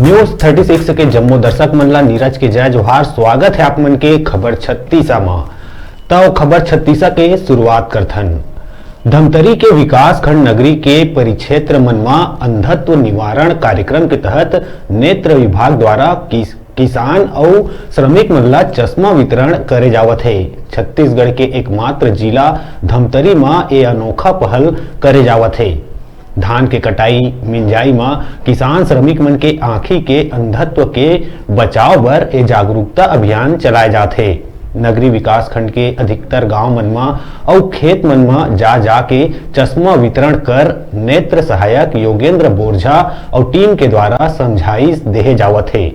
News 36 के जम्मू दर्शक मनला नीरज के जय जोहार। स्वागत है आप मन के खबर 36 में। तब खबर 36 के शुरुआत करथन। धमतरी के विकास खंड नगरी के परिक्षेत्र मनमा अंधत्व निवारण कार्यक्रम के तहत नेत्र विभाग द्वारा किसान और श्रमिक मनला चश्मा वितरण करे जावत है। छत्तीसगढ़ के एकमात्र जिला धमतरी में ये अनोखा पहल करे जावत है। धान के कटाई मिंजाई में किसान श्रमिक मन के आंखी के अंधत्व के बचाव बर ए जागरूकता अभियान चलाए जाते। नगरी विकास खंड के अधिकतर गांव मन में और खेत मन में जा के चश्मा वितरण कर नेत्र सहायक योगेंद्र बोरझा और टीम के द्वारा समझाइश देहे जावत है।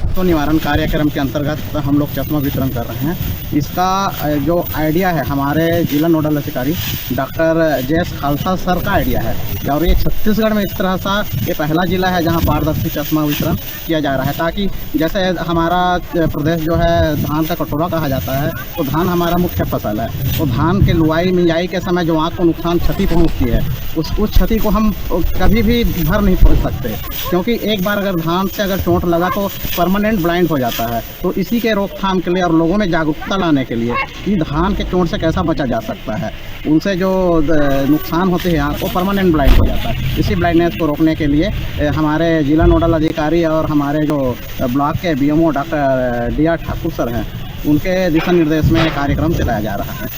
तो निवारण कार्यक्रम के अंतर्गत हम लोग चश्मा वितरण कर रहे हैं। इसका जो आइडिया है हमारे जिला नोडल अधिकारी डॉक्टर जयस खालसा सर का आइडिया है और ये छत्तीसगढ़ में इस तरह सा ये पहला जिला है जहां पारदर्शी चश्मा वितरण किया जा रहा है, ताकि जैसे हमारा प्रदेश जो है धान का कटोरा कहा जाता है, तो धान हमारा मुख्य फसल है। तो धान के लुआई मिंजाई के समय जो आँख को नुकसान क्षति पहुँचती है उस क्षति को हम कभी भी भर नहीं पहुँच सकते, क्योंकि एक बार अगर धान से अगर चोट लगा तो परमानेंट ब्लाइंड हो जाता है। तो इसी के रोकथाम के लिए और लोगों में जागरूकता लाने के लिए कि धान के चोट से कैसा बचा जा सकता है, उनसे जो नुकसान होते हैं वो परमानेंट ब्लाइंड हो जाता है। इसी ब्लाइंडनेस को रोकने के लिए हमारे जिला नोडल अधिकारी और हमारे जो ब्लॉक के BMO doctor D R Thakur sir हैं, उनके दिशा निर्देश में कार्यक्रम चलाया जा रहा है।